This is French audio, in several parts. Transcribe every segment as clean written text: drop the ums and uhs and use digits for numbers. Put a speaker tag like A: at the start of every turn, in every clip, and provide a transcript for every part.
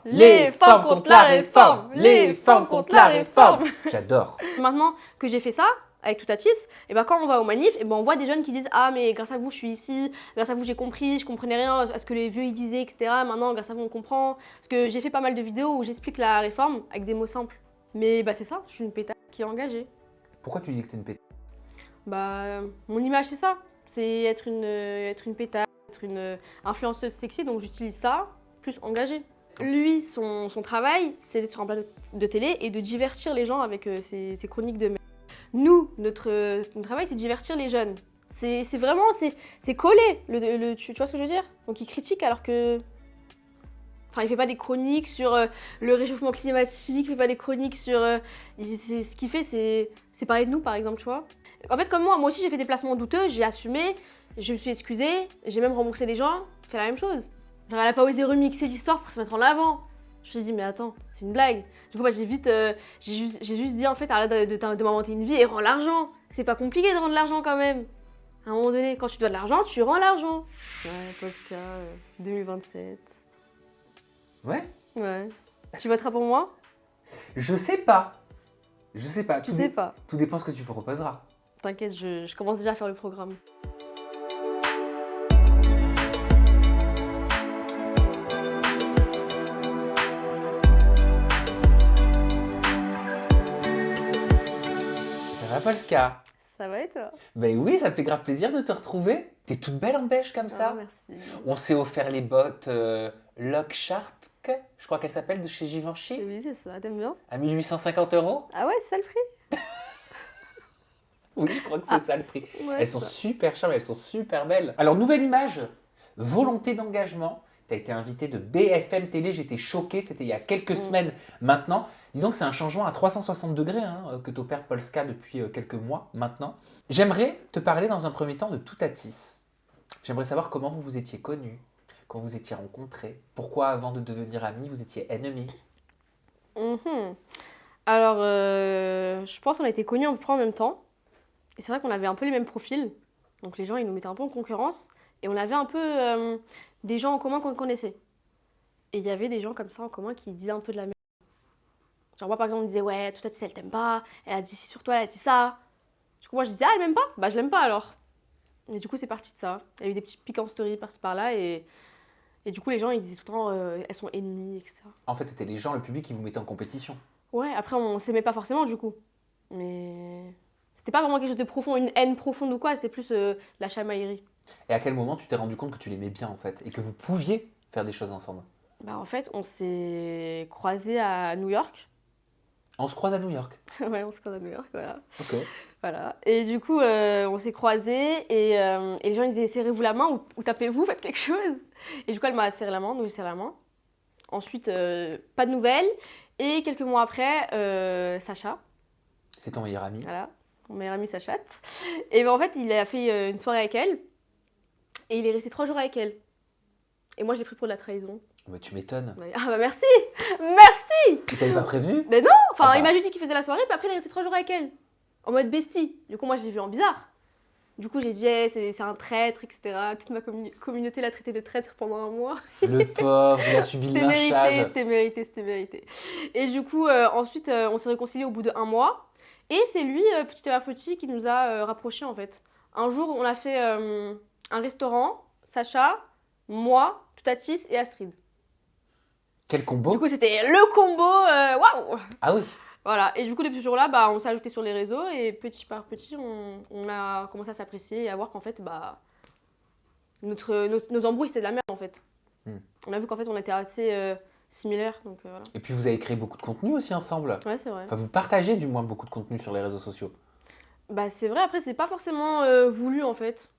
A: Les femmes contre la réforme. Les femmes contre la réforme.
B: J'adore.
A: Maintenant que j'ai fait ça, avec Toutatis, et ben quand on va aux manifs, et ben on voit des jeunes qui disent ah mais grâce à vous je suis ici, grâce à vous j'ai compris, je comprenais rien à ce que les vieux ils disaient, etc. Maintenant grâce à vous on comprend. Parce que j'ai fait pas mal de vidéos où j'explique la réforme avec des mots simples. Mais bah c'est ça, je suis une pétasse qui est engagée.
B: Pourquoi tu dis que t'es une pétasse?
A: Bah mon image c'est ça, c'est être une pétasse, être une influenceuse sexy, donc j'utilise ça, plus engagée. Lui, son travail, c'est d'être sur un plateau de télé et de divertir les gens avec ses chroniques de merde. Nous, notre travail, c'est de divertir les jeunes. C'est vraiment, c'est collé, tu vois ce que je veux dire? Donc il critique alors que... Enfin, il fait pas des chroniques sur le réchauffement climatique, il fait pas des chroniques sur... ce qu'il fait, c'est parler de nous, par exemple, tu vois. En fait, comme moi aussi, j'ai fait des placements douteux, j'ai assumé, je me suis excusée, j'ai même remboursé les gens, fait la même chose. Genre, elle a pas osé remixer l'histoire pour se mettre en avant. Je me suis dit, mais attends, c'est une blague. Du coup, bah, j'ai juste dit, en fait, arrête de m'inventer une vie et rends l'argent. C'est pas compliqué de rendre l'argent quand même. À un moment donné, quand tu dois de l'argent, tu rends l'argent. Ouais, Polska, 2027.
B: Ouais?
A: Ouais. Tu voteras pour moi?
B: Je sais pas. Je sais pas.
A: Tu sais pas.
B: Tout dépend ce que tu proposeras.
A: T'inquiète, je commence déjà à faire le programme.
B: Ça va, Polska?
A: Ça va et toi?
B: Ben oui, ça me fait grave plaisir de te retrouver. T'es toute belle en beige comme ça.
A: Ah, merci.
B: On s'est offert les bottes Lockshark, je crois qu'elle s'appelle, de chez Givenchy,
A: Oui, c'est ça, t'aimes bien?
B: à 1850 €.
A: Ah ouais, c'est ça le prix?
B: Oui, je crois que c'est ça le prix.
A: Ouais,
B: Elles sont
A: ça.
B: super charmes, elles sont super belles. Alors, nouvelle image, volonté d'engagement. Tu as été invité de BFM Télé, j'étais choquée, c'était il y a quelques semaines maintenant. Dis donc, c'est un changement à 360 degrés que t'opères Polska depuis quelques mois maintenant. J'aimerais te parler dans un premier temps de Toutatis. J'aimerais savoir comment vous vous étiez connus, quand vous étiez rencontrés, pourquoi avant de devenir amis, vous étiez ennemis.
A: Mhm. Alors, je pense qu'on a été connus à peu près en même temps. Et c'est vrai qu'on avait un peu les mêmes profils. Donc les gens, ils nous mettaient un peu en concurrence. Et on avait un peu des gens en commun qu'on connaissait. Et il y avait des gens comme ça en commun qui disaient un peu de la merde. Genre moi, par exemple, on me disait « Ouais, Toutatis, elle t'aime pas. Elle a dit ci sur toi, elle a dit ça. » Du coup, moi, je disais « Ah, elle m'aime pas? Bah, je l'aime pas alors. » Et du coup, c'est parti de ça. Il y a eu des petits pics en story par-ci par-là. Et du coup, les gens, ils disaient tout le temps elles sont ennemies, etc.
B: En fait, c'était les gens, le public qui vous mettaient en compétition.
A: Ouais, après, on s'aimait pas forcément du coup. Mais c'était pas vraiment quelque chose de profond, une haine profonde ou quoi, c'était plus la chamaillerie.
B: Et à quel moment tu t'es rendu compte que tu l'aimais bien en fait et que vous pouviez faire des choses ensemble?
A: Bah, en fait, on s'est croisés à New York.
B: On se croise à New York.
A: Ouais, on se croise à New York, voilà.
B: Ok.
A: Voilà. Et du coup, on s'est croisés et les gens ils disaient serrez-vous la main ou tapez-vous, faites quelque chose. Et du coup, elle m'a serré la main, nous j'ai serré la main. Ensuite, pas de nouvelles. Et quelques mois après, Sacha,
B: C'est ton meilleur ami.
A: voilà, mon meilleur ami Sacha. Et ben en fait, il a fait une soirée avec elle et il est resté 3 jours avec elle. Et moi, je l'ai pris pour de la trahison.
B: Mais tu m'étonnes.
A: Ouais. Ah bah merci, merci.
B: Il t'avait pas prévenu?
A: Mais non, enfin,
B: Ah bah.
A: il m'a juste dit qu'il faisait la soirée, puis après, il est resté 3 jours avec elle, en mode bestie. Du coup, moi, je l'ai vu en bizarre. Du coup, j'ai dit, hey, c'est un traître, etc. Toute ma communauté l'a traité de traître pendant un mois.
B: Le pauvre, il a subi le
A: C'était mérité,
B: lynchage.
A: c'était mérité, c'était mérité. Et du coup, ensuite, on s'est réconciliés au bout de 1 mois. Et c'est lui, petit à petit, qui nous a rapprochés, en fait. Un jour, on a fait un restaurant, Sacha, moi, Toutatis et Astrid.
B: Quel combo?
A: Du coup, c'était le combo, waouh!
B: Ah oui.
A: Voilà, et du coup, depuis ce jour-là, bah, on s'est ajouté sur les réseaux et petit par petit, on a commencé à s'apprécier et à voir qu'en fait, bah, nos embrouilles, c'était de la merde, en fait. On a vu qu'en fait, on était assez similaires, donc voilà.
B: Et puis vous avez créé beaucoup de contenu aussi ensemble.
A: Ouais, c'est vrai.
B: Enfin, vous partagez du moins beaucoup de contenu sur les réseaux sociaux.
A: Bah, c'est vrai, après, c'est pas forcément voulu, en fait.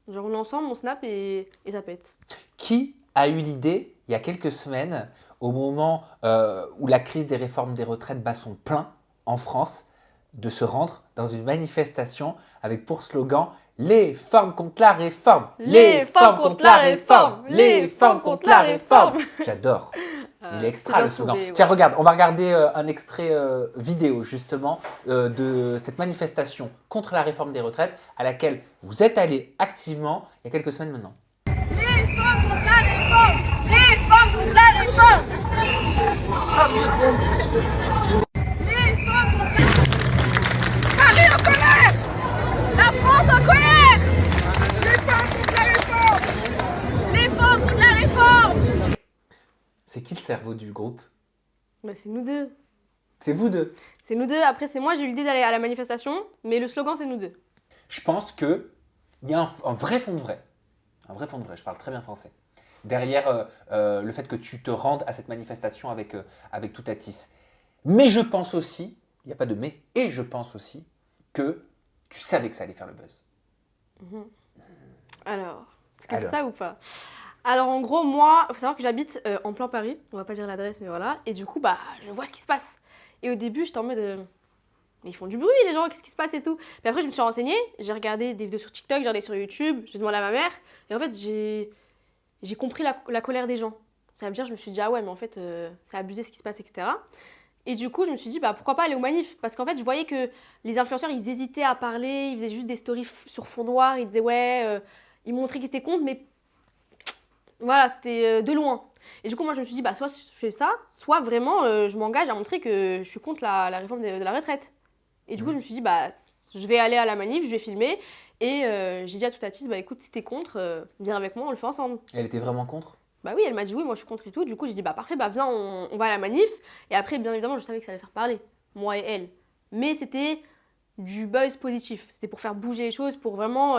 A: Genre, on est ensemble, on snap et ça pète.
B: Qui a eu l'idée, il y a quelques semaines, au moment où la crise des réformes des retraites bat son plein en France, de se rendre dans une manifestation avec pour slogan « Les femmes contre la réforme !
A: Les femmes contre la réforme !
B: Les femmes contre la réforme !» J'adore. Il est extra
A: c'est
B: le
A: bien
B: slogan.
A: trouvé, ouais.
B: Tiens, regarde, on va regarder un extrait vidéo justement de cette manifestation contre la réforme des retraites à laquelle vous êtes allé activement il y a quelques semaines maintenant.
C: Les femmes contre la réforme! Les femmes contre la réforme! Paris en colère! La France en colère! Les femmes contre la réforme! Les femmes contre la réforme!
B: C'est qui le cerveau du groupe?
A: Bah, c'est nous deux.
B: C'est vous deux.
A: C'est nous deux. Après, c'est moi, j'ai eu l'idée d'aller à la manifestation, mais le slogan, c'est nous deux.
B: Je pense qu'il y a un vrai fond de vrai. Un vrai fond de vrai, je parle très bien français. Derrière le fait que tu te rendes à cette manifestation avec Toutatis. Mais je pense aussi, il n'y a pas de mais, et je pense aussi que tu savais que ça allait faire le buzz.
A: Alors, est-ce que c'est
B: Alors.
A: ça ou pas? Alors, en gros, moi, il faut savoir que j'habite en plein Paris. On va pas dire l'adresse, mais voilà. Et du coup, bah, je vois ce qui se passe. Et au début, j'étais en mode... mais ils font du bruit, les gens, qu'est-ce qui se passe et tout. Puis après, je me suis renseignée, j'ai regardé des vidéos sur TikTok, j'ai regardé sur YouTube, j'ai demandé à ma mère. Et en fait, j'ai compris la colère des gens. Ça veut dire, je me suis dit, ah ouais, mais en fait, c'est abusé ce qui se passe, etc. Et du coup, je me suis dit, bah, pourquoi pas aller aux manifs? Parce qu'en fait, je voyais que les influenceurs, ils hésitaient à parler, ils faisaient juste des stories sur fond noir, ils disaient, ouais, ils montraient qu'ils étaient contre, mais voilà, c'était de loin. Et du coup, moi, je me suis dit, bah, soit je fais ça, soit vraiment, je m'engage à montrer que je suis contre la réforme de la retraite. Et du coup, je me suis dit, bah, je vais aller à la manif, je vais filmer. Et j'ai dit à Toutatis, bah, écoute, si t'es contre, viens avec moi, on le fait ensemble.
B: Elle était vraiment contre?
A: Bah oui, elle m'a dit oui, moi je suis contre et tout. Du coup, j'ai dit bah parfait, bah viens, on va à la manif. Et après, bien évidemment, je savais que ça allait faire parler, moi et elle. Mais c'était du buzz positif. C'était pour faire bouger les choses, pour vraiment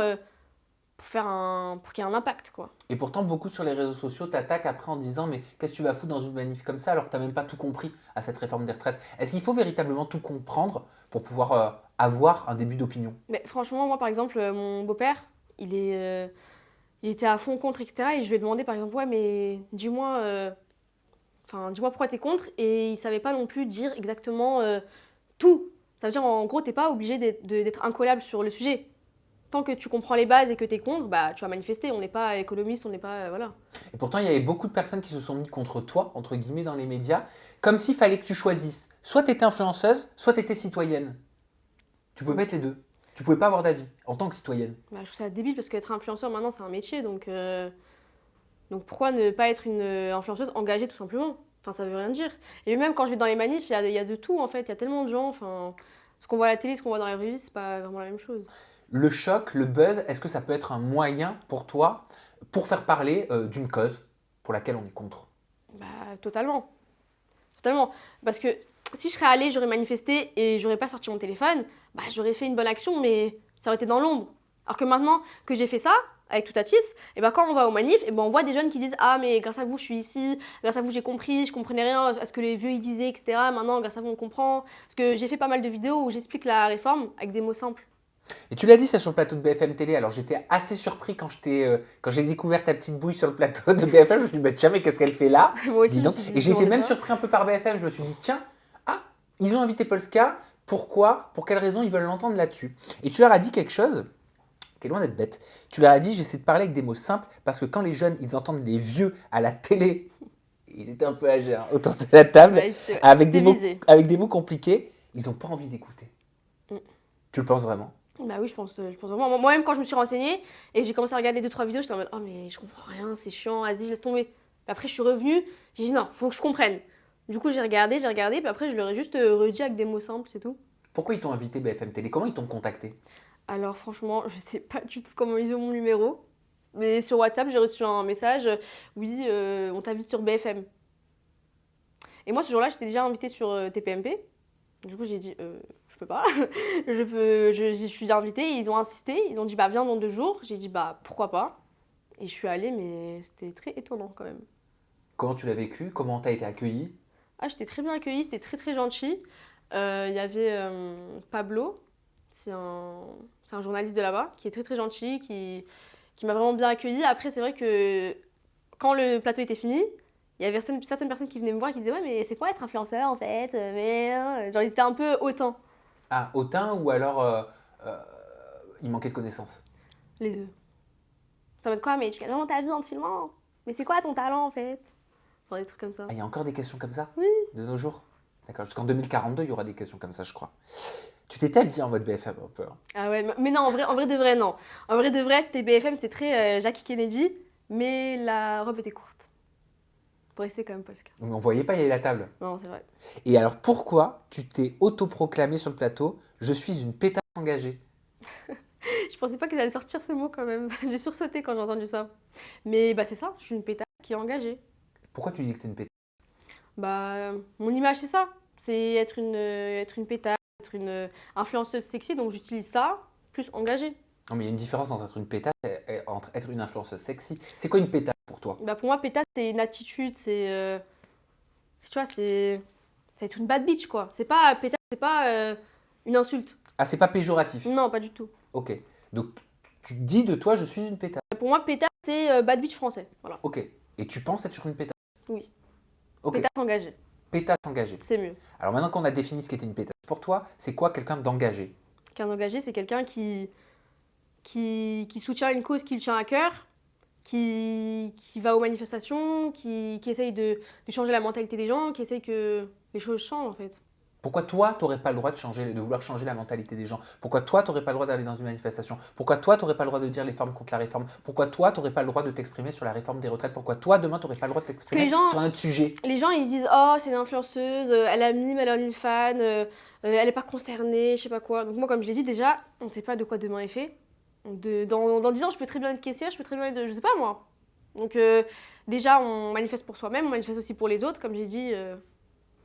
A: pour qu'il y ait un impact, quoi.
B: Et pourtant, beaucoup sur les réseaux sociaux t'attaquent après en disant mais qu'est-ce que tu vas foutre dans une manif comme ça alors que tu n'as même pas tout compris à cette réforme des retraites? Est-ce qu'il faut véritablement tout comprendre pour pouvoir avoir un début d'opinion?
A: Mais franchement, moi par exemple, mon beau-père, il était à fond contre, etc. Et je lui ai demandé par exemple, ouais, mais dis-moi pourquoi t'es contre. Et il savait pas non plus dire exactement tout. Ça veut dire en gros, t'es pas obligé d'être incollable sur le sujet. Tant que tu comprends les bases et que t'es contre, bah tu vas manifester. On n'est pas économiste, on n'est pas voilà.
B: Et pourtant, il y avait beaucoup de personnes qui se sont mis contre toi, entre guillemets, dans les médias, comme s'il fallait que tu choisisses. Soit tu étais influenceuse, soit tu étais citoyenne. Tu pouvais pas être les deux. Tu pouvais pas avoir d'avis en tant que citoyenne.
A: Bah, je trouve ça débile parce qu'être influenceur maintenant c'est un métier, donc pourquoi ne pas être une influenceuse engagée tout simplement? Enfin, ça veut rien dire. Et même quand je vais dans les manifs, il y a de tout en fait. Il y a tellement de gens. Enfin, ce qu'on voit à la télé, ce qu'on voit dans la vraie vie, c'est pas vraiment la même chose.
B: Le choc, le buzz, est-ce que ça peut être un moyen pour toi pour faire parler d'une cause pour laquelle on est contre?
A: Bah, totalement. Totalement. Parce que si je serais allée, j'aurais manifesté et j'aurais pas sorti mon téléphone, bah, j'aurais fait une bonne action, mais ça aurait été dans l'ombre. Alors que maintenant que j'ai fait ça, avec Toutatis, et bah, quand on va aux manifs, et bah, on voit des jeunes qui disent ah, mais grâce à vous, je suis ici, grâce à vous, j'ai compris, je comprenais rien à ce que les vieux ils disaient, etc. Maintenant, grâce à vous, on comprend. Parce que j'ai fait pas mal de vidéos où j'explique la réforme avec des mots simples.
B: Et tu l'as dit ça sur le plateau de BFM Télé, alors j'étais assez surpris quand j'ai découvert ta petite bouille sur le plateau de BFM, je me suis dit, bah, tiens, mais qu'est-ce qu'elle fait là?
A: Moi aussi,
B: Dis donc.
A: je me suis dit,
B: Et j'ai été
A: demandais
B: même
A: ça.
B: surpris un peu par BFM, je me suis dit, tiens, ah, ils ont invité Polska, pourquoi? Pour quelle raison ils veulent l'entendre là-dessus? Et tu leur as dit quelque chose qui est loin d'être bête. Tu leur as dit, j'essaie de parler avec des mots simples, parce que quand les jeunes, ils entendent les vieux à la télé, ils étaient un peu âgés, hein, autour de la table,
A: Ouais,
B: avec des
A: visé.
B: avec des mots compliqués, ils n'ont pas envie d'écouter.
A: Mm.
B: Tu le penses vraiment?
A: Bah oui, je pense vraiment. Moi-même, quand je me suis renseignée et que j'ai commencé à regarder 2-3 vidéos, j'étais en mode oh, mais je comprends rien, c'est chiant, vas-y, je laisse tomber. Puis après, je suis revenue, j'ai dit non, faut que je comprenne. Du coup, j'ai regardé, puis après, je leur ai juste redit avec des mots simples, c'est tout.
B: Pourquoi ils t'ont invité BFM Télé? Comment ils t'ont contacté?
A: Alors, franchement, je sais pas du tout comment ils ont mon numéro. Mais sur WhatsApp, j'ai reçu un message oui, on t'invite sur BFM. Et moi, ce jour-là, j'étais déjà invitée sur TPMP. Du coup, j'ai dit je peux pas. J'y suis invitée. Ils ont insisté. Ils ont dit bah viens dans 2 jours. J'ai dit bah pourquoi pas. Et je suis allée, mais c'était très étonnant quand même.
B: Comment tu l'as vécu? Comment t'as été accueilli?
A: Ah, j'étais très bien accueillie. C'était très très gentil. Il y avait Pablo. C'est un journaliste de là-bas qui est très très gentil, qui m'a vraiment bien accueillie. Après, c'est vrai que quand le plateau était fini, il y avait certaines personnes qui venaient me voir et qui disaient ouais mais c'est quoi être influenceur en fait genre ils étaient un peu hautains,
B: Ah, hautain ou alors euh, il manquait de connaissances?
A: les deux. Ça va être quoi mais tu gagnes vraiment ta vie en te filmant, mais c'est quoi ton talent en fait, enfin des trucs comme ça.
B: Ah, il y a encore des questions comme ça?
A: Oui.
B: De nos jours? D'accord, jusqu'en 2042, il y aura des questions comme ça, je crois. Tu t'étais habillé en mode BFM un peu, hein.
A: Ah ouais mais non, en vrai de vrai non. En vrai de vrai c'était BFM, c'était très Jackie Kennedy, mais la robe était courte. Faut rester quand même Polska.
B: Mais on voyait pas, il y avait la table.
A: Non, c'est vrai.
B: Et alors pourquoi tu t'es autoproclamé sur le plateau, je suis une pétasse engagée?
A: Je pensais pas que j'allais sortir ce mot quand même. J'ai sursauté quand j'ai entendu ça. Mais bah c'est ça, je suis une pétasse qui est engagée.
B: Pourquoi tu dis que t'es une pétasse?
A: Bah mon image c'est ça. C'est être une pétasse, être une influenceuse sexy, donc j'utilise ça, plus engagée.
B: Non mais il y a une différence entre être une pétasse et entre être une influenceuse sexy. C'est quoi une pétasse pour toi?
A: Bah pour moi, pétasse c'est une attitude, tu vois, c'est être une bad bitch quoi. C'est pas pétasse, c'est pas une insulte.
B: Ah, c'est pas péjoratif.
A: Non, pas du tout.
B: Ok. Donc tu dis de toi, je suis une pétasse.
A: Pour moi, pétasse c'est bad bitch français. Voilà.
B: Ok. Et tu penses être une pétasse?
A: Oui.
B: Ok.
A: Pétasse engagée,
B: Pétasse engagée.
A: c'est mieux.
B: Alors maintenant qu'on a défini ce qu'était une pétasse, pour toi, c'est quoi quelqu'un d'engagé?
A: Qu'un engagé, c'est quelqu'un qui soutient une cause qui lui tient à cœur, qui va aux manifestations, qui essaye de changer la mentalité des gens, qui essaye que les choses changent en fait.
B: Pourquoi toi, tu n'aurais pas le droit de vouloir changer la mentalité des gens? Pourquoi toi, tu n'aurais pas le droit d'aller dans une manifestation? Pourquoi toi, tu n'aurais pas le droit de dire les femmes contre la réforme? Pourquoi toi, tu n'aurais pas le droit de t'exprimer sur la réforme des retraites? Pourquoi toi, demain, tu n'aurais pas le droit de t'exprimer sur un autre sujet?
A: Les gens, ils se disent « Oh, c'est une influenceuse, elle a mime, elle a une fan, elle n'est pas concernée, je sais pas quoi. » Donc moi, comme je l'ai dit, déjà, on ne sait pas de quoi demain est fait. Dans 10 ans, je peux très bien être caissière, je peux très bien être, je sais pas moi. Donc déjà, on manifeste pour soi-même, on manifeste aussi pour les autres. Comme j'ai dit,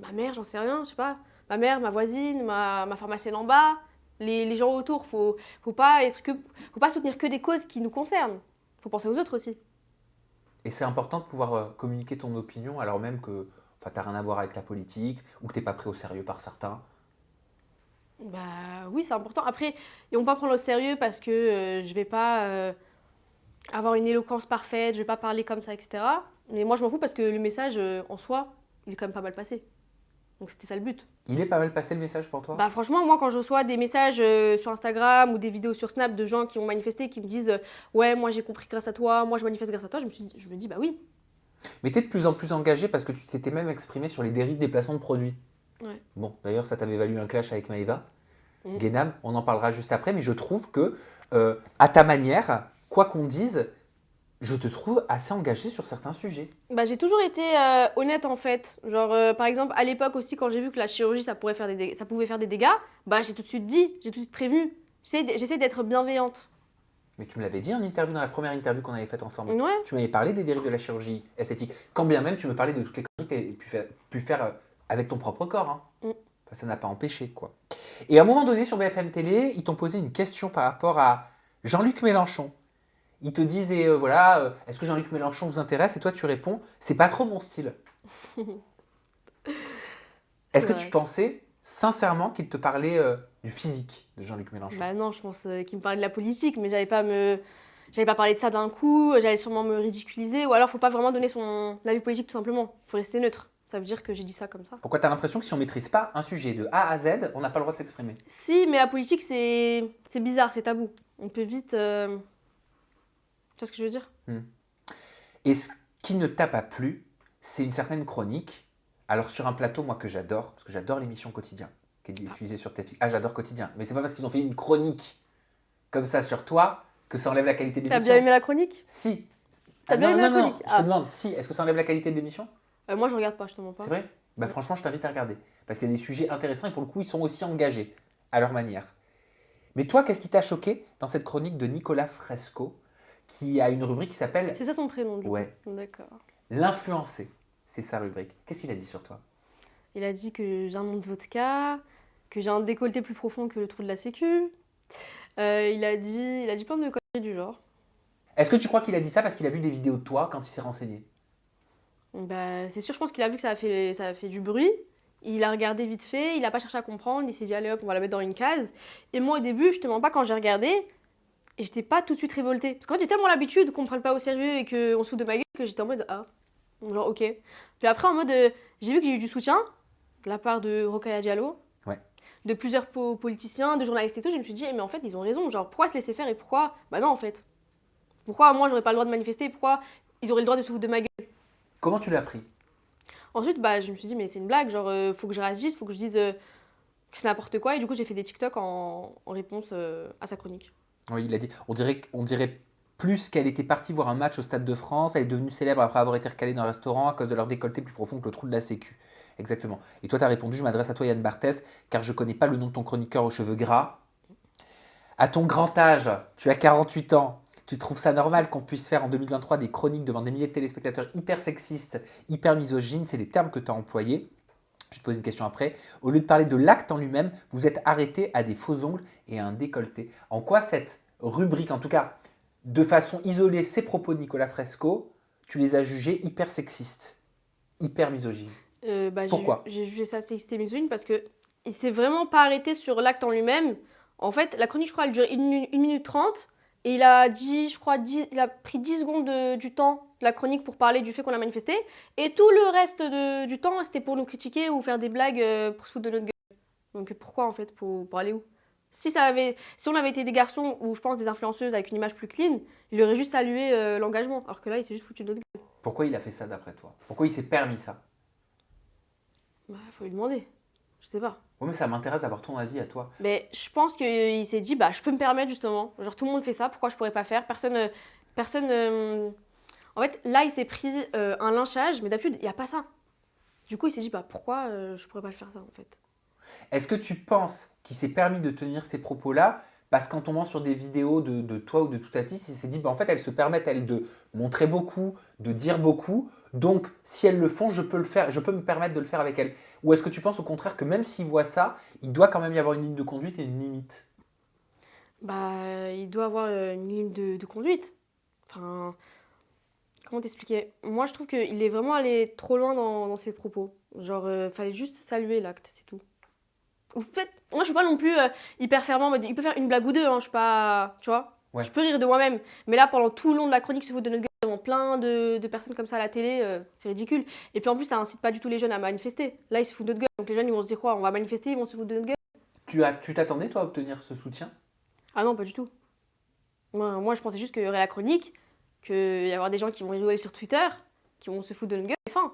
A: ma mère, j'en sais rien, je sais pas. Ma mère, ma voisine, ma pharmacienne en bas, les gens autour. Faut pas soutenir que des causes qui nous concernent. Faut penser aux autres aussi.
B: Et c'est important de pouvoir communiquer ton opinion alors même que tu n'as rien à voir avec la politique ou que tu n'es pas pris au sérieux par certains.
A: Bah oui, c'est important. Après, ils vont pas prendre au sérieux parce que je vais pas avoir une éloquence parfaite, je vais pas parler comme ça, etc. Mais moi, je m'en fous parce que le message en soi, il est quand même pas mal passé. Donc c'était ça le but.
B: Il est pas mal passé le message pour toi?
A: Bah franchement, moi quand je reçois des messages sur Instagram ou des vidéos sur Snap de gens qui ont manifesté, qui me disent ouais, moi j'ai compris grâce à toi, moi je manifeste grâce à toi, je me dis bah oui.
B: Mais tu es de plus en plus engagé parce que tu t'étais même exprimé sur les dérives des placements de produits.
A: Ouais.
B: Bon, d'ailleurs, ça t'avait valu un clash avec Maëva.
A: Mm.
B: Guénam, on en parlera juste après, mais je trouve que, à ta manière, quoi qu'on dise, je te trouve assez engagé sur certains sujets.
A: Bah j'ai toujours été honnête en fait. Genre par exemple à l'époque aussi quand j'ai vu que la chirurgie ça pouvait faire des dégâts, bah j'ai tout de suite dit, j'ai tout de suite prévenu. J'essaie d'être bienveillante.
B: Mais tu me l'avais dit en interview, dans la première interview qu'on avait faite ensemble.
A: Ouais.
B: Tu m'avais parlé des dérives de la chirurgie esthétique. Quand bien même tu me parlais de toutes les conneries que tu avais pu faire avec ton propre corps. Hein.
A: Mm.
B: Enfin, ça n'a pas empêché, quoi. Et à un moment donné, sur BFM Télé, ils t'ont posé une question par rapport à Jean-Luc Mélenchon. Ils te disaient, voilà, est-ce que Jean-Luc Mélenchon vous intéresse? Et toi, tu réponds, c'est pas trop mon style. Est-ce que tu pensais sincèrement qu'il te parlait du physique de Jean-Luc Mélenchon?
A: Bah non, je pense qu'il me parlait de la politique, mais j'allais pas parler de ça d'un coup, j'allais sûrement me ridiculiser, ou alors faut pas vraiment donner son avis politique tout simplement, faut rester neutre. Ça veut dire que j'ai dit ça comme ça.
B: Pourquoi tu as l'impression que si on maîtrise pas un sujet de A à Z, on n'a pas le droit de s'exprimer?
A: Si, mais la politique c'est bizarre, c'est tabou. On peut vite... Tu vois ce que je veux dire?
B: Et ce qui ne t'a pas plu, c'est une certaine chronique. Alors sur un plateau, moi que j'adore, parce que j'adore l'émission Quotidien, qui est diffusée sur TF1. Ah, j'adore Quotidien, mais c'est pas parce qu'ils ont fait une chronique comme ça sur toi que ça enlève la qualité de l'émission.
A: T'as bien aimé la chronique?
B: Si.
A: T'as bien aimé la chronique?
B: Je te demande, si, est-ce que ça enlève la qualité de l'émission?
A: Moi je regarde pas, je te mens pas.
B: C'est vrai? Bah franchement, je t'invite à regarder. Parce qu'il y a des sujets intéressants et pour le coup, ils sont aussi engagés à leur manière. Mais toi, qu'est-ce qui t'a choqué dans cette chronique de Nicolas Fresco, qui a une rubrique qui s'appelle
A: C'est ça son prénom, du coup.
B: Ouais.
A: D'accord.
B: L'influencer. C'est sa rubrique. Qu'est-ce qu'il a dit sur toi?
A: Il a dit que j'ai un nom de vodka, que j'ai un décolleté plus profond que le trou de la sécu. Il a dit plein de conneries du genre.
B: Est-ce que tu crois qu'il a dit ça parce qu'il a vu des vidéos de toi quand il s'est renseigné?
A: Bah, c'est sûr, je pense qu'il a vu que ça a fait du bruit. Il a regardé vite fait, il n'a pas cherché à comprendre, il s'est dit allez hop, on va la mettre dans une case. Et moi au début, je te mens pas, quand j'ai regardé, et j'étais pas tout de suite révoltée. Parce qu'en fait, j'ai tellement l'habitude qu'on me prenne pas au sérieux et qu'on se fout de ma gueule que j'étais en mode ah, genre ok. Puis après, en mode, j'ai vu que j'ai eu du soutien de la part de Rokhaya Diallo,
B: Ouais.
A: de plusieurs politiciens, de journalistes et tout. Je me suis dit, mais en fait, ils ont raison. Genre, pourquoi se laisser faire et pourquoi. Bah non, en fait. Pourquoi moi, j'aurais pas le droit de manifester? Pourquoi ils auraient le droit de se foutre de ma gueule?
B: Comment tu l'as pris?
A: Ensuite, bah, je me suis dit, mais c'est une blague, genre, faut que je réagisse, faut que je dise que c'est n'importe quoi. Et du coup, j'ai fait des TikTok en réponse à sa chronique.
B: Oui, il a dit, on dirait plus qu'elle était partie voir un match au Stade de France, elle est devenue célèbre après avoir été recalée dans un restaurant à cause de leur décolleté plus profond que le trou de la sécu. Exactement. Et toi, tu as répondu, je m'adresse à toi Yann Barthès, car je connais pas le nom de ton chroniqueur aux cheveux gras. À ton grand âge, tu as 48 ans, tu trouves ça normal qu'on puisse faire en 2023 des chroniques devant des milliers de téléspectateurs hyper sexistes, hyper misogynes, c'est les termes que tu as employés. Je te pose une question après. Au lieu de parler de l'acte en lui-même, vous êtes arrêté à des faux ongles et à un décolleté. En quoi cette rubrique, en tout cas de façon isolée, ces propos de Nicolas Fresco, tu les as jugés hyper sexistes, hyper misogynes? Pourquoi?
A: J'ai jugé ça sexiste et misogyne parce que il s'est vraiment pas arrêté sur l'acte en lui-même. En fait, la chronique, je crois, elle dure 1 minute 30 et il a dit, je crois, il a pris 10 secondes du temps de la chronique pour parler du fait qu'on a manifesté et tout le reste du temps, c'était pour nous critiquer ou faire des blagues pour se foutre de notre gueule. Donc pourquoi en fait? Pour aller où? Si on avait été des garçons ou je pense des influenceuses avec une image plus clean, il aurait juste salué l'engagement. Alors que là, il s'est juste foutu de notre gueule.
B: Pourquoi il a fait ça d'après toi? Pourquoi il s'est permis ça?
A: Bah, faut lui demander. Je sais pas.
B: Oui, mais ça m'intéresse d'avoir ton avis à toi.
A: Mais je pense qu'il s'est dit, bah, je peux me permettre justement. Genre, tout le monde fait ça, pourquoi je pourrais pas faire? Personne. En fait, là, il s'est pris un lynchage, mais d'habitude, il n'y a pas ça. Du coup, il s'est dit, bah, pourquoi je pourrais pas le faire ça en fait?
B: Est-ce que tu penses qu'il s'est permis de tenir ces propos-là parce qu'en tombant sur des vidéos de toi ou de Toutatis, il s'est dit, bah, en fait, elles se permettent, elles, de montrer beaucoup, de dire beaucoup, donc si elles le font, je peux le faire, je peux me permettre de le faire avec elles. Ou est-ce que tu penses au contraire que même s'il voit ça, il doit quand même y avoir une ligne de conduite et une limite?
A: Bah, il doit avoir une ligne de conduite. Enfin, comment t'expliquer? Moi, je trouve qu'il est vraiment allé trop loin dans ses propos. Genre, fallait juste saluer l'acte, c'est tout. En fait, moi, je suis pas non plus hyper fermement en mode, il peut faire une blague ou deux, hein, je suis pas, tu vois.
B: Ouais.
A: Je peux rire de moi-même. Mais là, pendant tout le long de la chronique, se foutre de notre gueule devant plein de personnes comme ça à la télé, c'est ridicule. Et puis en plus, ça incite pas du tout les jeunes à manifester. Là, ils se foutent de notre gueule. Donc les jeunes, ils vont se dire quoi? On va manifester, ils vont se foutre de notre gueule.
B: Tu t'attendais, toi, à obtenir ce soutien?
A: Ah non, pas du tout. Moi, je pensais juste qu'il y aurait la chronique, qu'il y avoir des gens qui vont rigoler sur Twitter, qui vont se foutre de notre gueule. Et fin.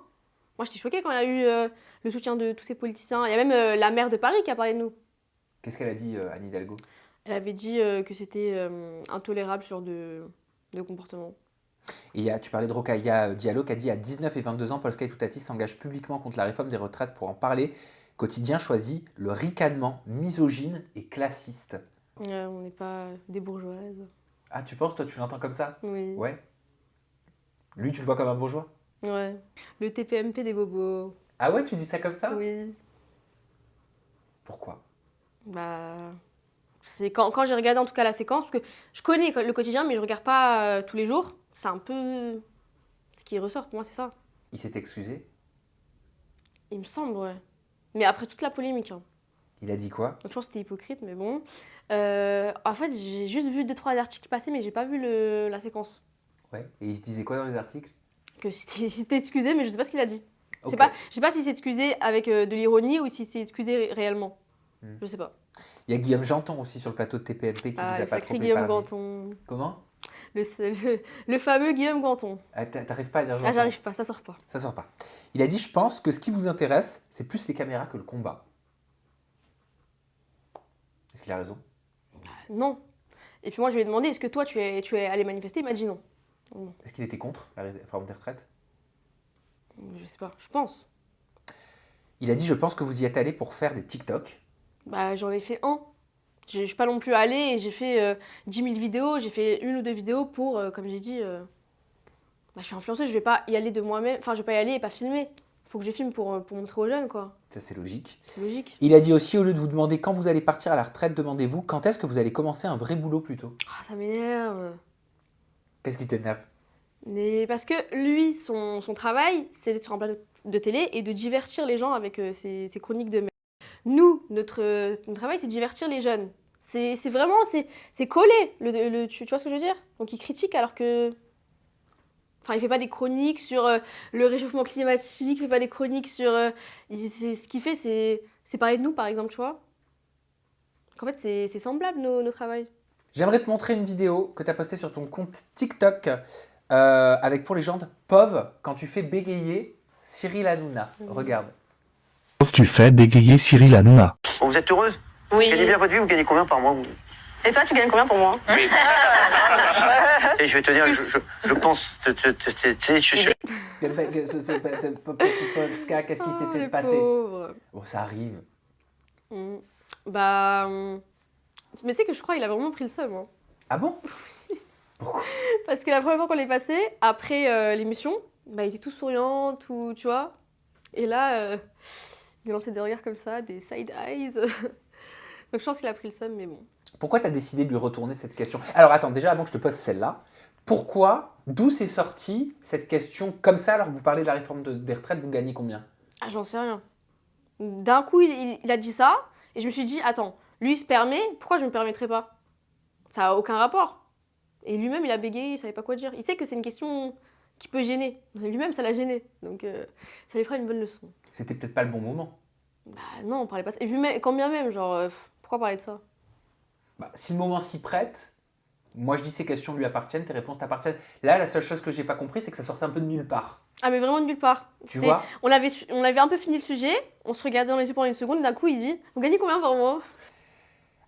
A: Moi, j'étais choquée quand il y a eu le soutien de tous ces politiciens. Il y a même la maire de Paris qui a parlé de nous.
B: Qu'est-ce qu'elle a dit, Anne Hidalgo?
A: Elle avait dit que c'était intolérable ce genre de comportement.
B: Et tu parlais de Rokhaya Diallo qui a dit à 19 et 22 ans, Polska et Toutatis s'engagent publiquement contre la réforme des retraites. Pour en parler, Quotidien choisit le ricanement misogyne et classiste.
A: On n'est pas des bourgeoises.
B: Ah, tu penses, toi, tu l'entends comme ça?
A: Oui.
B: Ouais. Lui, tu le vois comme un bourgeois?
A: Ouais. Le TPMP des bobos.
B: Ah ouais, tu dis ça comme ça?
A: Oui.
B: Pourquoi?
A: Bah, c'est quand j'ai regardé en tout cas la séquence, parce que je connais le quotidien, mais je regarde pas tous les jours. C'est un peu ce qui ressort pour moi, c'est ça.
B: Il s'est excusé?
A: Il me semble, ouais. Mais après toute la polémique. Hein.
B: Il a dit quoi?
A: Je pense que c'était hypocrite, mais bon. En fait, j'ai juste vu 2-3 articles passer, mais j'ai pas vu la séquence.
B: Ouais. Et il se disait quoi dans les articles?
A: Que c'était excusé, mais je sais pas ce qu'il a dit.
B: Okay.
A: Je sais pas s'il s'est excusé avec de l'ironie ou s'il s'est excusé réellement. Je sais pas.
B: Il y a Guillaume Janton aussi sur le plateau de TPMP qui vous a pas trop
A: Guillaume
B: épargné.
A: Ganton.
B: Comment?
A: Le fameux Guillaume Ganton.
B: Ah, t'arrives pas à dire Janton?
A: Ah, j'arrive pas, ça sort pas.
B: Ça sort pas. Il a dit, je pense que ce qui vous intéresse, c'est plus les caméras que le combat. Est-ce qu'il a raison?
A: Non. Et puis moi, je lui ai demandé, est-ce que toi, tu es allé manifester? Il m'a dit non.
B: Est-ce qu'il était contre la réforme des retraites?
A: Je sais pas, je pense.
B: Il a dit, je pense que vous y êtes allé pour faire des TikTok.
A: Bah, j'en ai fait un. Je suis pas non plus allée et j'ai fait 10 000 vidéos. J'ai fait 1 ou 2 vidéos pour, comme j'ai dit, je suis influenceuse, je vais pas y aller de moi-même. Enfin, je vais pas y aller et pas filmer. Faut que je filme pour montrer aux jeunes, quoi.
B: Ça, c'est logique.
A: C'est logique.
B: Il a dit aussi, au lieu de vous demander quand vous allez partir à la retraite, demandez-vous quand est-ce que vous allez commencer un vrai boulot plutôt.
A: Ah, ça m'énerve.
B: Qu'est-ce qui t'énerve?
A: Mais parce que lui, son travail, c'est d'être sur un plateau de télé et de divertir les gens avec ses chroniques de merde. Nous, notre travail, c'est de divertir les jeunes. C'est vraiment, c'est collé, tu vois ce que je veux dire? Donc il critique alors que... Enfin, il fait pas des chroniques sur le réchauffement climatique, il fait pas des chroniques sur... ce qu'il fait, c'est parler de nous, par exemple, tu vois? Donc en fait, c'est semblable, nos travails.
B: J'aimerais te montrer une vidéo que tu as postée sur ton compte TikTok avec pour légende POV quand tu fais bégayer Cyril Hanouna. Regarde.
D: Tu fais bégayer Cyril Hanouna.
E: Bon, vous êtes heureuse?
F: Oui.
E: Vous gagnez bien votre vie, vous gagnez combien par mois vous?
F: Et toi, tu gagnes combien pour moi?
E: Et Et je vais te dire, je pense, tu sais,
B: Polska, qu'est-ce qui
A: Oh,
B: s'est
A: le
B: passé?
A: pauvre.
B: Bon, ça arrive.
A: Mm. Bah. Mais tu sais que je crois qu'il a vraiment pris le seum. Hein.
B: Ah bon? Pourquoi?
A: Parce que la première fois qu'on l'est passé, après l'émission, bah, il était tout souriant, tout, tu vois. Et là, il lançait des regards comme ça, des side eyes. Donc je pense qu'il a pris le seum, mais bon.
B: Pourquoi tu as décidé de lui retourner cette question? Alors attends, déjà avant que je te pose celle-là, d'où s'est sortie cette question comme ça alors que vous parlez de la réforme des retraites, vous gagnez combien?
A: Ah, j'en sais rien. D'un coup, il a dit ça, et je me suis dit, attends, lui il se permet, pourquoi je ne me permettrais pas? Ça n'a aucun rapport. Et lui-même, il a bégayé, il savait pas quoi dire. Il sait que c'est une question qui peut gêner. Lui-même, ça l'a gêné. Donc ça lui fera une bonne leçon.
B: C'était peut-être pas le bon moment.
A: Bah non, on parlait pas... Et puis quand bien même, genre, pourquoi parler de ça?
B: Bah, si le moment s'y prête, moi je dis ces questions lui appartiennent, tes réponses t'appartiennent. Là, la seule chose que j'ai pas compris, c'est que ça sortait un peu de nulle part.
A: Ah mais vraiment de nulle part.
B: Tu vois?
A: On avait un peu fini le sujet, on se regardait dans les yeux pendant une seconde, et d'un coup il dit « Vous gagnez combien par mois ?»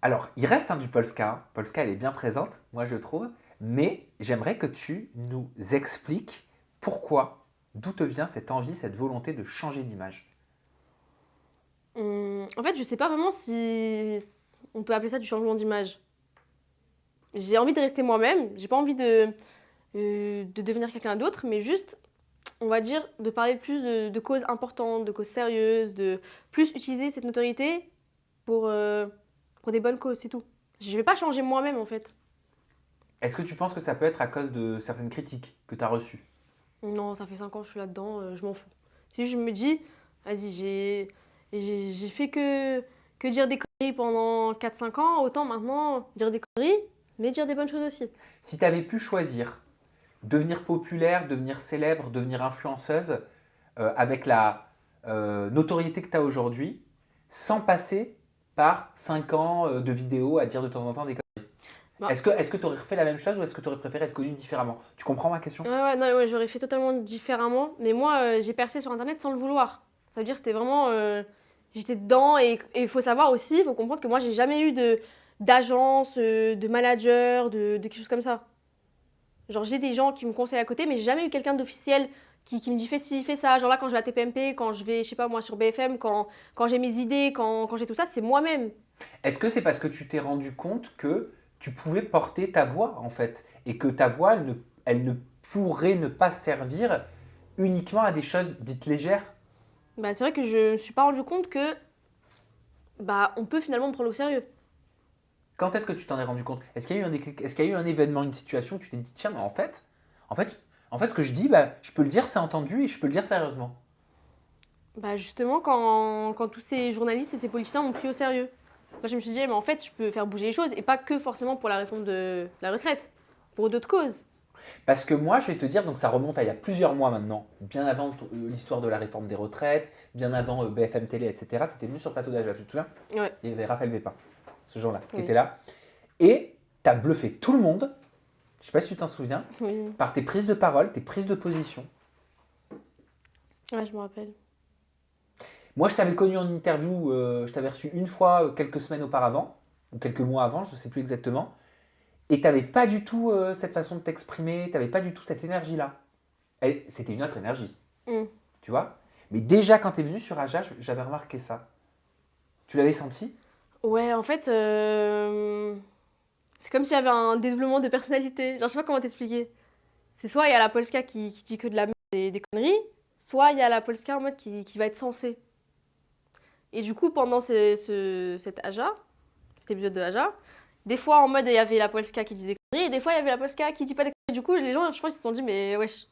B: Alors, il reste du Polska. Polska, elle est bien présente, moi je trouve. Mais j'aimerais que tu nous expliques pourquoi, d'où te vient cette envie, cette volonté de changer d'image.
A: En fait, je sais pas vraiment si on peut appeler ça du changement d'image. J'ai envie de rester moi-même, j'ai pas envie de devenir quelqu'un d'autre, mais juste, on va dire, de parler plus de causes importantes, de causes sérieuses, de plus utiliser cette notoriété pour des bonnes causes, c'est tout. Je vais pas changer moi-même en fait.
B: Est-ce que tu penses que ça peut être à cause de certaines critiques que tu as reçues?
A: Non, ça fait 5 ans que je suis là-dedans, je m'en fous. Si je me dis, vas-y, j'ai fait que dire des conneries pendant 4-5 ans, autant maintenant dire des conneries, mais dire des bonnes choses aussi.
B: Si tu avais pu choisir devenir populaire, devenir célèbre, devenir influenceuse, avec la notoriété que tu as aujourd'hui, sans passer par 5 ans de vidéos à dire de temps en temps des conneries.
A: Bah.
B: Est-ce que tu aurais refait la même chose ou est-ce que tu aurais préféré être connu différemment? Tu comprends ma question?
A: Ouais, non, ouais, j'aurais fait totalement différemment, mais moi, j'ai percé sur Internet sans le vouloir. Ça veut dire que c'était vraiment... j'étais dedans, et il faut savoir aussi, il faut comprendre que moi, j'ai jamais eu d'agence, de manager, de quelque chose comme ça. Genre, j'ai des gens qui me conseillent à côté, mais j'ai jamais eu quelqu'un d'officiel qui me dit fais ci, fais ça. Genre là, quand je vais à TPMP, quand je vais, je sais pas moi, sur BFM, quand j'ai mes idées, quand j'ai tout ça, c'est moi-même.
B: Est-ce que c'est parce que tu t'es rendu compte que tu pouvais porter ta voix en fait et que ta voix, elle ne pourrait ne pas servir uniquement à des choses dites légères?
A: Bah, c'est vrai que je me suis pas rendu compte que bah, on peut finalement me prendre au sérieux.
B: Quand est-ce que tu t'en es rendu compte? Est-ce qu'il y a eu un déclic? Est-ce qu'il y a eu un événement, une situation où tu t'es dit tiens, mais en fait, ce que je dis, bah, je peux le dire, c'est entendu et je peux le dire sérieusement.
A: Bah justement, quand tous ces journalistes et ces politiciens m'ont pris au sérieux. Là, je me suis dit, mais en fait, je peux faire bouger les choses, et pas que forcément pour la réforme de la retraite, pour d'autres causes.
B: Parce que moi, je vais te dire, donc ça remonte à il y a plusieurs mois maintenant, bien avant l'histoire de la réforme des retraites, bien avant BFM Télé, etc. Tu étais venu sur le plateau d'Aja, tu te souviens?
A: Ouais.
B: Il y avait Raphaël Bépin, ce jour-là, qui
A: Oui.
B: était là. Et tu as bluffé tout le monde, je ne sais pas si tu t'en souviens,
A: Oui.
B: par tes prises de parole, tes prises de position.
A: Ouais, je me rappelle.
B: Moi, je t'avais connu en interview, je t'avais reçu une fois quelques semaines auparavant, ou quelques mois avant, je ne sais plus exactement. Et tu n'avais pas du tout cette façon de t'exprimer, tu n'avais pas du tout cette énergie-là. C'était une autre énergie, tu vois. Mais déjà, quand tu es venu sur Aja, j'avais remarqué ça. Tu l'avais senti?
A: Ouais, en fait, c'est comme s'il y avait un développement de personnalité. Genre, je sais pas comment t'expliquer. C'est soit il y a la Polska qui dit que de la merde et des conneries, soit il y a la Polska en mode qui va être sensée. Et du coup, pendant cet Aja, cet épisode de Aja, des fois en mode il y avait la Polska qui dit des conneries, et des fois il y avait la Polska qui dit pas des conneries. Du coup, les gens, je pense, ils se sont dit, mais wesh,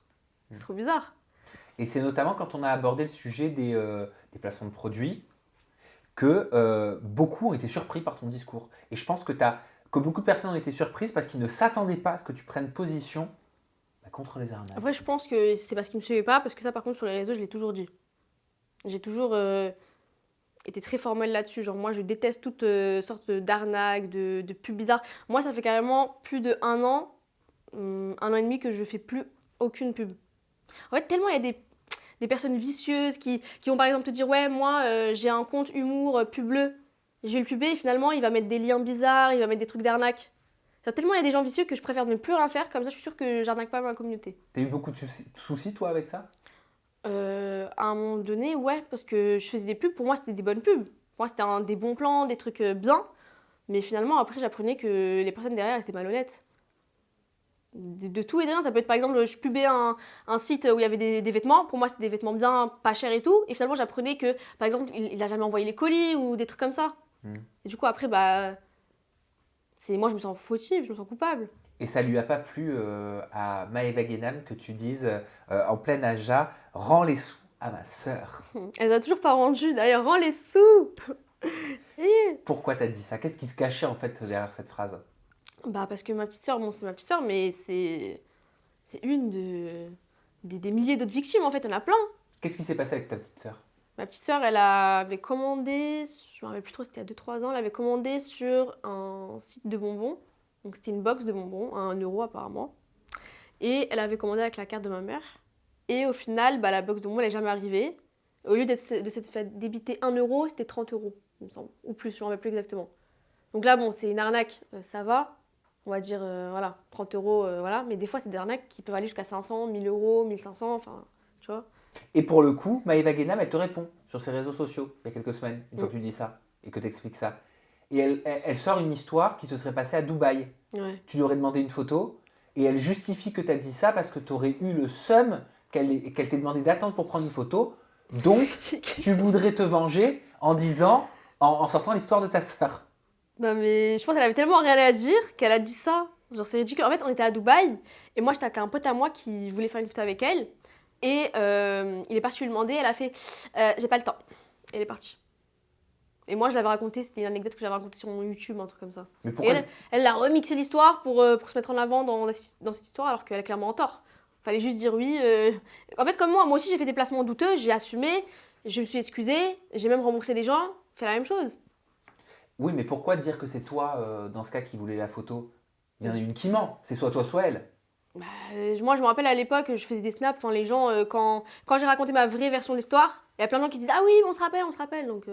A: c'est trop bizarre.
B: Et c'est notamment quand on a abordé le sujet des placements de produits que beaucoup ont été surpris par ton discours. Et je pense que beaucoup de personnes ont été surprises parce qu'ils ne s'attendaient pas à ce que tu prennes position contre les arnaques.
A: Après, je pense que c'est parce qu'ils me suivaient pas, parce que ça, par contre, sur les réseaux, je l'ai toujours dit. J'ai toujours été très formelle là-dessus. Genre, moi, je déteste toutes sortes d'arnaques, de pubs bizarres. Moi, ça fait carrément plus de 1 an, 1 an et demi que je fais plus aucune pub. En fait, tellement il y a des personnes vicieuses qui vont par exemple te dire « Ouais, moi, j'ai un compte humour pub bleu. Je vais le puber et finalement, il va mettre des liens bizarres, il va mettre des trucs d'arnaque. » Genre, tellement il y a des gens vicieux que je préfère ne plus rien faire, comme ça je suis sûre que j'arnaque pas ma communauté.
B: T'as eu beaucoup de soucis, toi, avec ça?
A: À un moment donné, ouais, parce que je faisais des pubs, pour moi c'était des bonnes pubs. Pour moi c'était des bons plans, des trucs bien. Mais finalement, après, j'apprenais que les personnes derrière étaient malhonnêtes. De tout et de rien. Ça peut être par exemple, je pubais un site où il y avait des vêtements. Pour moi, c'était des vêtements bien, pas chers et tout. Et finalement, j'apprenais que, par exemple, il a jamais envoyé les colis ou des trucs comme ça. Et du coup, après, bah. Moi, je me sens fautive, je me sens coupable.
B: Et ça lui a pas plu à Maëva Guénam que tu dises en pleine Aja, rends les sous à ma sœur.
A: Elle n'a toujours pas rendu, d'ailleurs, rends les sous. Ça y est.
B: Pourquoi t'as dit ça? Qu'est-ce qui se cachait en fait derrière cette phrase?
A: Bah, parce que ma petite sœur, bon, c'est ma petite sœur, mais c'est une des milliers d'autres victimes, en fait, on a plein.
B: Qu'est-ce qui s'est passé avec ta petite sœur?
A: Ma petite sœur, elle avait commandé, je me rappelle plus trop, c'était il y a 2-3 ans, elle avait commandé sur un site de bonbons. Donc c'était une box de bonbons, à 1 euro apparemment. Et elle avait commandé avec la carte de ma mère. Et au final, bah, la box de bonbons, elle n'est jamais arrivée. Au lieu de s'être fait débiter 1 euro, c'était 30 euros, il me semble. Ou plus, je ne me rappelle plus exactement. Donc là, bon, c'est une arnaque, ça va. On va dire, voilà, 30 euros, voilà. Mais des fois, c'est des arnaques qui peuvent aller jusqu'à 500, 1000 euros, 1500, enfin, tu vois.
B: Et pour le coup, Maëva Guénam, elle te répond sur ses réseaux sociaux il y a quelques semaines, une fois que tu dis ça et que tu expliques ça. Et elle sort une histoire qui se serait passée à Dubaï.
A: Ouais.
B: Tu lui aurais demandé une photo et elle justifie que tu as dit ça parce que tu aurais eu le seum qu'elle t'ait demandé d'attendre pour prendre une photo. Donc, tu voudrais te venger en disant, en sortant l'histoire de ta sœur.
A: Non mais je pense qu'elle avait tellement rien à dire qu'elle a dit ça. Genre c'est ridicule. En fait on était à Dubaï et moi j'étais avec un pote à moi qui voulait faire une photo avec elle. Et il est parti lui demander, elle a fait j'ai pas le temps. Et elle est partie. Et moi je l'avais raconté, c'était une anecdote que j'avais racontée sur mon YouTube, un truc comme ça.
B: Mais
A: Et
B: pourquoi
A: elle a remixé l'histoire pour se mettre en avant dans cette histoire alors qu'elle est clairement en tort. Fallait juste dire oui. En fait comme moi aussi j'ai fait des placements douteux, j'ai assumé, je me suis excusée, j'ai même remboursé les gens, fait la même chose.
B: Oui, mais pourquoi dire que c'est toi, dans ce cas, qui voulait la photo? Il y en a une qui ment. C'est soit toi, soit elle.
A: Bah, moi, je me rappelle à l'époque, je faisais des snaps. Enfin, les gens, quand j'ai raconté ma vraie version de l'histoire, il y a plein de gens qui se disent ah oui, on se rappelle, on se rappelle. Donc,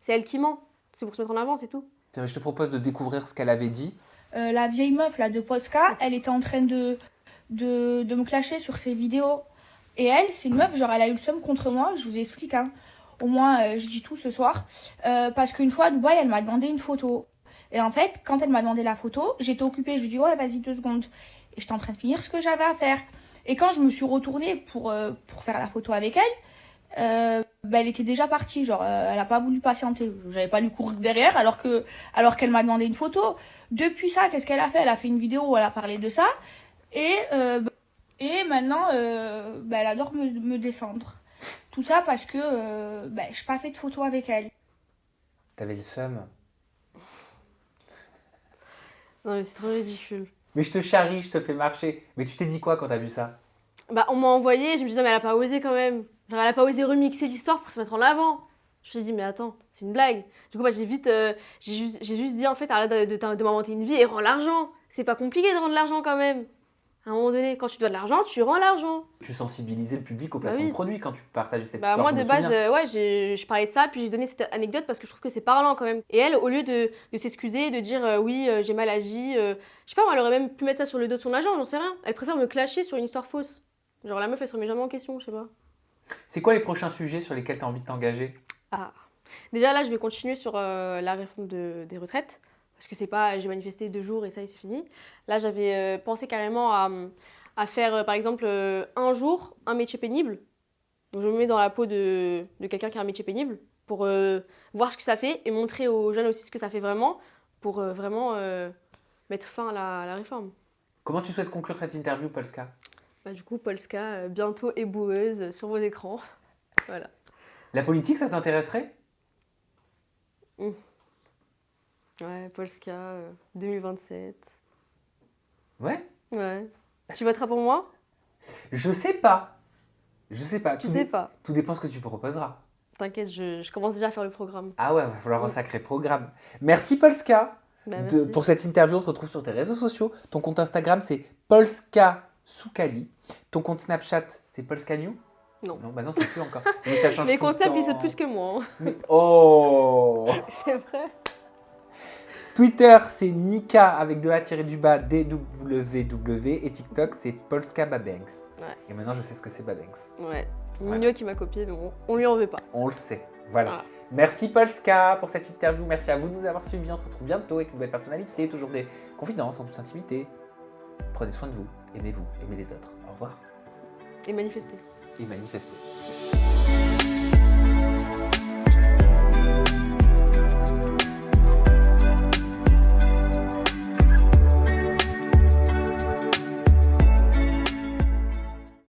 A: c'est elle qui ment. C'est pour se mettre en avant, c'est tout.
B: Je te propose de découvrir ce qu'elle avait dit.
F: La vieille meuf là de Posca, elle était en train de me clasher sur ses vidéos. Et elle, c'est une meuf, genre elle a eu le seum contre moi, je vous explique, hein. Au moins, je dis tout ce soir. Parce qu'une fois à Dubaï, elle m'a demandé une photo. Et en fait, quand elle m'a demandé la photo, j'étais occupée. Je lui ai dit, ouais, vas-y, 2 secondes. Et j'étais en train de finir ce que j'avais à faire. Et quand je me suis retournée pour faire la photo avec elle, elle était déjà partie. Genre, elle n'a pas voulu patienter. J'avais pas lui courir derrière alors qu'elle m'a demandé une photo. Depuis ça, qu'est-ce qu'elle a fait? Elle a fait une vidéo où elle a parlé de ça. Et maintenant, elle adore me descendre. Tout ça parce que je n'ai pas fait de photo avec elle.
B: T'avais le seum.
A: Non, mais c'est trop ridicule.
B: Mais je te charrie, je te fais marcher. Mais tu t'es dit quoi quand t'as vu ça?
A: Bah, on m'a envoyé, je me suis dit non, mais elle a pas osé quand même. Genre, elle a pas osé remixer l'histoire pour se mettre en avant. Je me suis dit, mais attends, c'est une blague. Du coup, bah, j'ai juste dit en fait, arrête de m'inventer une vie et rends l'argent. C'est pas compliqué de rendre l'argent quand même. À un moment donné, quand tu dois de l'argent, tu rends l'argent.
B: Tu sensibilisais le public au placement
A: oui.
B: de produits quand tu partageais cette
A: Bah,
B: histoire.
A: moi,
B: je
A: de
B: me
A: base,
B: souviens.
A: je parlais de ça, puis j'ai donné cette anecdote parce que je trouve que c'est parlant quand même. Et elle, au lieu de s'excuser, de dire oui, j'ai mal agi, je sais pas, moi, elle aurait même pu mettre ça sur le dos de son agent, j'en sais rien. Elle préfère me clasher sur une histoire fausse. Genre, la meuf, elle se remet jamais en question, je sais pas.
B: C'est quoi les prochains sujets sur lesquels tu as envie de t'engager?
A: Ah. Déjà, là, je vais continuer sur la réforme des retraites. Parce que c'est pas, j'ai manifesté 2 jours et ça, et c'est fini. Là, j'avais pensé carrément à faire, par exemple, un jour, un métier pénible. Donc, je me mets dans la peau de quelqu'un qui a un métier pénible pour voir ce que ça fait et montrer aux jeunes aussi ce que ça fait vraiment pour vraiment mettre fin à la réforme.
B: Comment tu souhaites conclure cette interview, Polska?
A: Bah, du coup, Polska, bientôt éboueuse sur vos écrans. Voilà.
B: La politique, ça t'intéresserait?
A: Ouais, Polska, 2027.
B: Ouais.
A: Ouais. Tu voteras pour moi?
B: Je sais pas. Je sais pas.
A: Tu sais pas.
B: Tout dépend ce que tu proposeras.
A: T'inquiète, je commence déjà à faire le programme.
B: Ah ouais, va falloir un sacré programme. Merci Polska
A: Bah, merci.
B: pour cette interview. On te retrouve sur tes réseaux sociaux. Ton compte Instagram, c'est Polska Soukali. Ton compte Snapchat, c'est Polska New?
A: Non.
B: Non, bah non, c'est plus encore. Mais ça change
A: Mais
B: tout le
A: comptables, ils
B: temps.
A: sautent plus que moi. Hein.
B: Mais... Oh
A: C'est vrai.
B: Twitter, c'est Nika avec 2A-du-bas DWW. Et TikTok, c'est Polska Babanks.
A: Ouais.
B: Et maintenant, je sais ce que c'est Babanks.
A: Ouais.
B: Voilà.
A: Nino qui m'a copié, mais on lui en veut pas.
B: On le sait. Voilà.
A: Voilà.
B: Merci Polska pour cette interview. Merci à vous de nous avoir suivis. On se retrouve bientôt avec une nouvelle personnalité. Toujours des confidences en toute intimité. Prenez soin de vous. Aimez-vous. Aimez les autres. Au revoir.
A: Et manifester.
B: Et manifestez.